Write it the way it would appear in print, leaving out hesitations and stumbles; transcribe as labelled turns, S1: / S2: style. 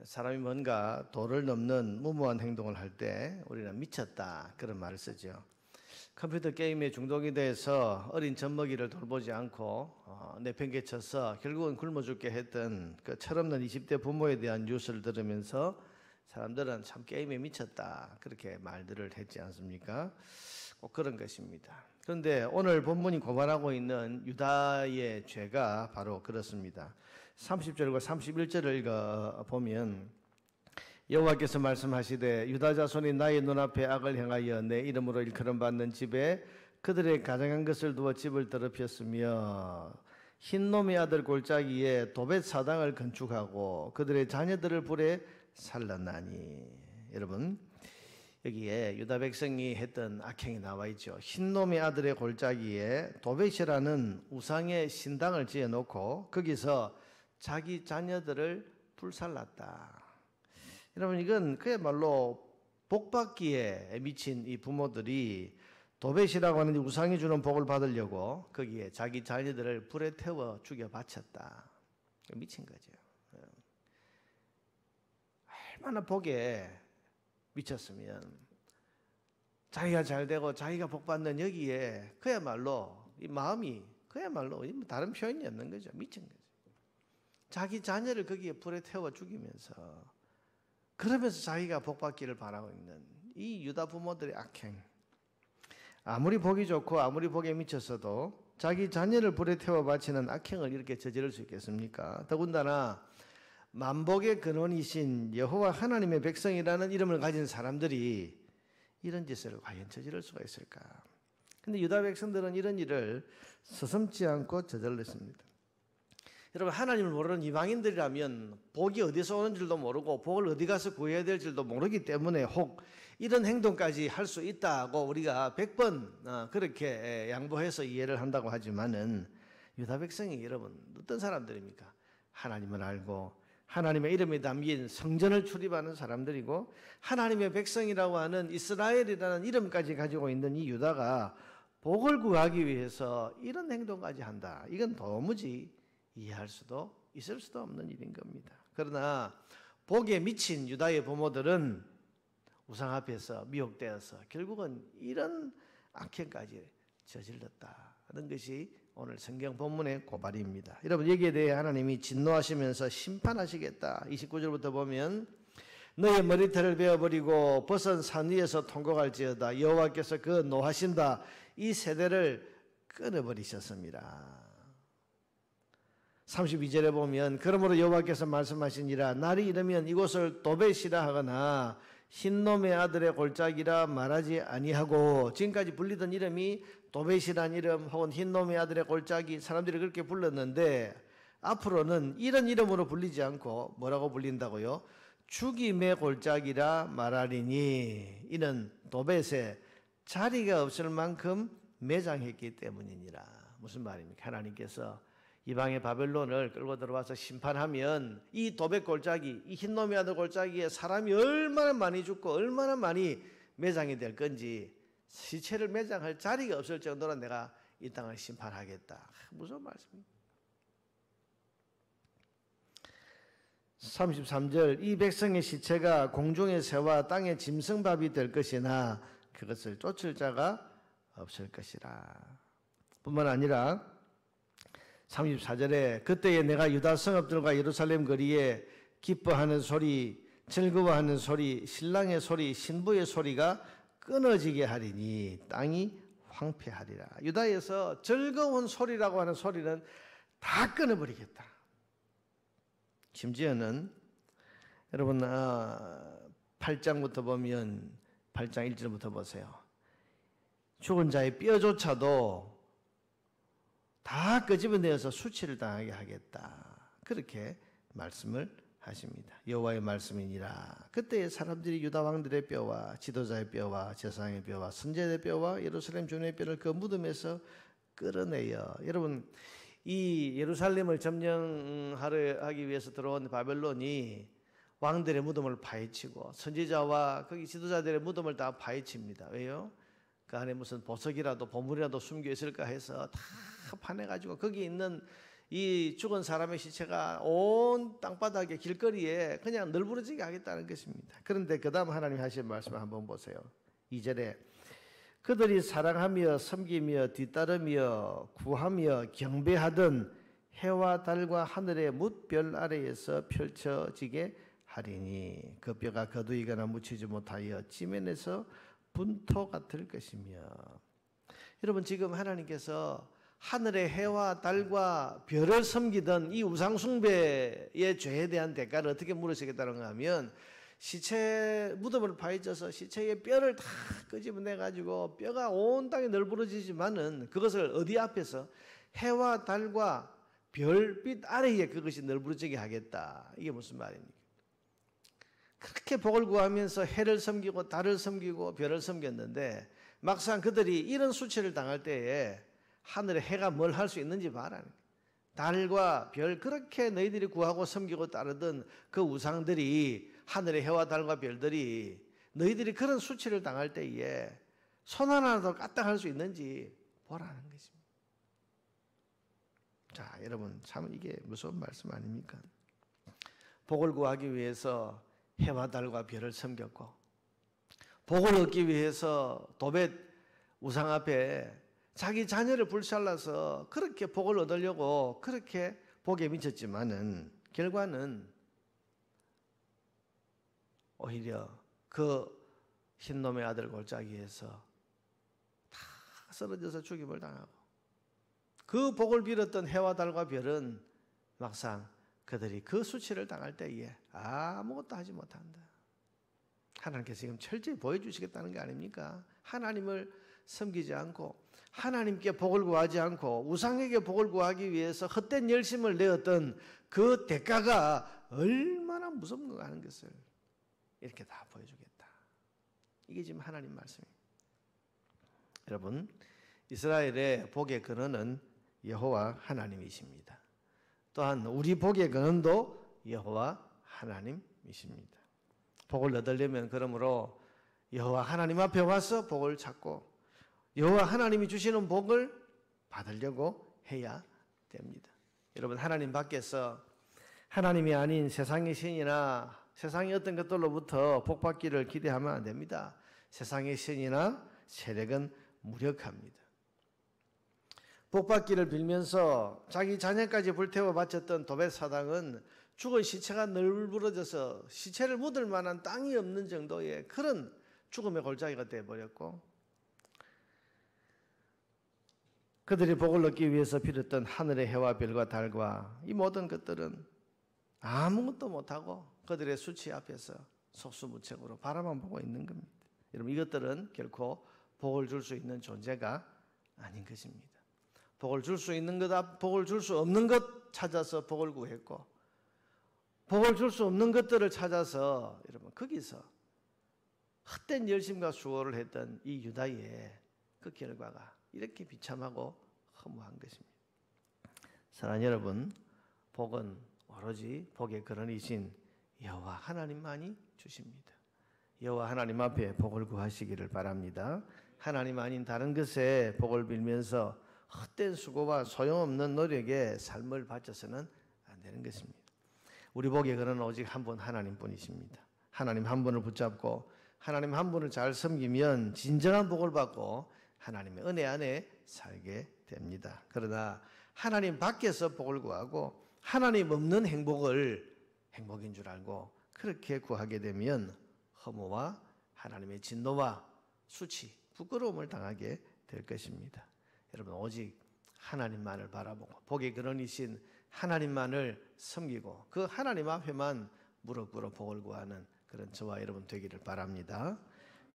S1: 사람이 뭔가 도를 넘는 무모한 행동을 할 때 우리는 미쳤다 그런 말을 쓰죠. 컴퓨터 게임에 중독이 돼서 어린 젖먹이를 돌보지 않고 내팽개쳐서 결국은 굶어 죽게 했던 그 철없는 20대 부모에 대한 뉴스를 들으면서 사람들은 참 게임에 미쳤다 그렇게 말들을 했지 않습니까? 꼭 그런 것입니다. 그런데 오늘 본문이 고발하고 있는 유다의 죄가 바로 그렇습니다. 30절과 31절을 읽어보면 여호와께서 말씀하시되 유다 자손이 나의 눈앞에 악을 행하여 내 이름으로 일컬음 받는 집에 그들의 가장한 것을 두어 집을 더럽혔으며 흰놈의 아들 골짜기에 도벳 사당을 건축하고 그들의 자녀들을 불에 살랐나니. 여러분 여기에 유다 백성이 했던 악행이 나와 있죠. 흰놈의 아들의 골짜기에 도벳이라는 우상의 신당을 지어놓고 거기서 자기 자녀들을 불살랐다. 여러분 이건 그야말로 복받기에 미친 이 부모들이 도벳이라고 하는 우상이 주는 복을 받으려고 거기에 자기 자녀들을 불에 태워 죽여 바쳤다. 미친 거죠. 얼마나 복에 미쳤으면 자기가 잘 되고 자기가 복 받는 여기에 그야말로 이 마음이 그야말로 다른 표현이 없는 거죠. 미친 거죠. 자기 자녀를 거기에 불에 태워 죽이면서 그러면서 자기가 복 받기를 바라고 있는 이 유다 부모들의 악행. 아무리 복이 좋고 아무리 복에 미쳤어도 자기 자녀를 불에 태워 바치는 악행을 이렇게 저지를 수 있겠습니까? 더군다나 만복의 근원이신 여호와 하나님의 백성이라는 이름을 가진 사람들이 이런 짓을 과연 저지를 수가 있을까? 근데 유다 백성들은 이런 일을 서슴지 않고 저질렀습니다. 여러분 하나님을 모르는 이방인들이라면 복이 어디서 오는 줄도 모르고 복을 어디 가서 구해야 될 줄도 모르기 때문에 혹 이런 행동까지 할 수 있다고 우리가 100번 그렇게 양보해서 이해를 한다고 하지만은 유다 백성이 여러분 어떤 사람들입니까? 하나님을 알고 하나님의 이름이 담긴 성전을 출입하는 사람들이고 하나님의 백성이라고 하는 이스라엘이라는 이름까지 가지고 있는 이 유다가 복을 구하기 위해서 이런 행동까지 한다. 이건 도무지 이해할 수도 있을 수도 없는 일인 겁니다. 그러나 복에 미친 유다의 부모들은 우상 앞에서 미혹되어서 결국은 이런 악행까지 저질렀다는 것이 오늘 성경 본문의 고발입니다. 여러분 여기에 대해 하나님이 진노하시면서 심판하시겠다. 29절부터 보면 너의 머리털을 베어버리고 벗은 산 위에서 통곡할지어다. 여호와께서 그 노하신다. 이 세대를 끊어버리셨습니다. 32절에 보면 그러므로 여호와께서 말씀하시니라 날이 이르면 이곳을 도벳이라 하거나 흰놈의 아들의 골짜기라 말하지 아니하고 지금까지 불리던 이름이 도벳이란 이름 혹은 흰놈의 아들의 골짜기 사람들이 그렇게 불렀는데 앞으로는 이런 이름으로 불리지 않고 뭐라고 불린다고요? 죽임의 골짜기라 말하리니 이는 도벳에 자리가 없을 만큼 매장했기 때문이니라. 무슨 말입니까? 하나님께서 이방의 바벨론을 끌고 들어와서 심판하면 이 도벳 골짜기, 이 흰놈의 아들 골짜기에 사람이 얼마나 많이 죽고 얼마나 많이 매장이 될 건지 시체를 매장할 자리가 없을 정도로 내가 이 땅을 심판하겠다. 무슨 말씀입니까? 33절 이 백성의 시체가 공중의 새와 땅의 짐승밥이 될 것이나 그것을 쫓을 자가 없을 것이라. 뿐만 아니라 34절에 그때에 내가 유다 성읍들과 예루살렘 거리에 기뻐하는 소리, 즐거워하는 소리, 신랑의 소리, 신부의 소리가 끊어지게 하리니 땅이 황폐하리라. 유다에서 즐거운 소리라고 하는 소리는 다 끊어버리겠다. 심지어는 여러분 8장부터 보면 8장 1절부터 보세요. 죽은 자의 뼈조차도 다 끄집어내어서 수치를 당하게 하겠다. 그렇게 말씀을 하십니다. 여호와의 말씀이니라. 그때 사람들이 유다 왕들의 뼈와 지도자의 뼈와 제사장의 뼈와 선지자의 뼈와 예루살렘 주민의 뼈를 그 무덤에서 끌어내요. 여러분 이 예루살렘을 점령하기 위해서 들어온 바벨론이 왕들의 무덤을 파헤치고 선지자와 거기 지도자들의 무덤을 다 파헤칩니다. 왜요? 그 안에 무슨 보석이라도 보물이라도 숨겨 있을까 해서 다 파내가지고 거기 있는 이 죽은 사람의 시체가 온 땅바닥에 길거리에 그냥 널브러지게 하겠다는 것입니다. 그런데 그 다음 하나님이 하신 말씀을 한번 보세요. 2절에 그들이 사랑하며 섬기며 뒤따르며 구하며 경배하던 해와 달과 하늘의 뭇별 아래에서 펼쳐지게 하리니 그 뼈가 거두이거나 묻히지 못하여 지면에서 분토 같을 것이며. 여러분, 지금 하나님께서 하늘의 해와 달과 별을 섬기던 이 우상숭배의 죄에 대한 대가를 어떻게 물으시겠다는 하면, 시체 무덤을 파헤쳐서 시체의 뼈를 다 끄집어내 가지고 뼈가 온 땅에 널브러지지만은 그것을 어디 앞에서? 해와 달과 별빛 아래에 그것이 널브러지게 하겠다. 이게 무슨 말입니까? 그렇게 복을 구하면서 해를 섬기고 달을 섬기고 별을 섬겼는데 막상 그들이 이런 수치를 당할 때에 하늘의 해가 뭘 할 수 있는지 봐라. 달과 별, 그렇게 너희들이 구하고 섬기고 따르던 그 우상들이, 하늘의 해와 달과 별들이 너희들이 그런 수치를 당할 때에 손 하나라도 까딱할 수 있는지 보라는 것입니다. 자, 여러분, 참 이게 무서운 말씀 아닙니까? 복을 구하기 위해서 해와 달과 별을 섬겼고, 복을 얻기 위해서 도벳 우상 앞에 자기 자녀를 불살라서 그렇게 복을 얻으려고 그렇게 복에 미쳤지만은 결과는 오히려 그 흰놈의 아들 골짜기에서 다 쓰러져서 죽임을 당하고, 그 복을 빌었던 해와 달과 별은 막상 그들이 그 수치를 당할 때에 아무것도 하지 못한다. 하나님께서 지금 철저히 보여주시겠다는 게 아닙니까? 하나님을 섬기지 않고 하나님께 복을 구하지 않고 우상에게 복을 구하기 위해서 헛된 열심을 내었던 그 대가가 얼마나 무섭는가 하는 것을 이렇게 다 보여주겠다. 이게 지금 하나님 말씀입니다. 여러분, 이스라엘의 복의 근원은 여호와 하나님이십니다. 또한 우리 복의 근원도 여호와 하나님이십니다. 복을 얻으려면 그러므로 여호와 하나님 앞에 와서 복을 찾고 여호와 하나님이 주시는 복을 받으려고 해야 됩니다. 여러분, 하나님 밖에서 하나님이 아닌 세상의 신이나 세상의 어떤 것들로부터 복 받기를 기대하면 안 됩니다. 세상의 신이나 세력은 무력합니다. 복 받기를 빌면서 자기 자녀까지 불태워 바쳤던 도벳 사당은 죽은 시체가 널브러져서 시체를 묻을 만한 땅이 없는 정도의 그런 죽음의 골짜기가 되어버렸고, 그들이 복을 얻기 위해서 빌었던 하늘의 해와 별과 달과 이 모든 것들은 아무것도 못하고 그들의 수치 앞에서 속수무책으로 바라만 보고 있는 겁니다. 여러분, 이것들은 결코 복을 줄 수 있는 존재가 아닌 것입니다. 복을 줄 수 있는 것, 복을 줄 수 없는 것 찾아서 복을 구했고, 복을 줄 수 없는 것들을 찾아서 여러분 거기서 헛된 열심과 수고를 했던 이 유다의 그 결과가 이렇게 비참하고 허무한 것입니다. 사랑하는 여러분, 복은 오로지 복의 근원이신 여호와 하나님만이 주십니다. 여호와 하나님 앞에 복을 구하시기를 바랍니다. 하나님 아닌 다른 것에 복을 빌면서 헛된 수고와 소용없는 노력에 삶을 바쳐서는 안 되는 것입니다. 우리 복의 근원은 오직 한 분 하나님뿐이십니다. 하나님 한 분을 붙잡고 하나님 한 분을 잘 섬기면 진정한 복을 받고 하나님의 은혜 안에 살게 됩니다. 그러나 하나님 밖에서 복을 구하고 하나님 없는 행복을 행복인 줄 알고 그렇게 구하게 되면 허무와 하나님의 진노와 수치, 부끄러움을 당하게 될 것입니다. 여러분, 오직 하나님만을 바라보고 복의 근원이신 하나님만을 섬기고 그 하나님 앞에만 무릎 꿇어 복을 구하는 그런 저와 여러분 되기를 바랍니다.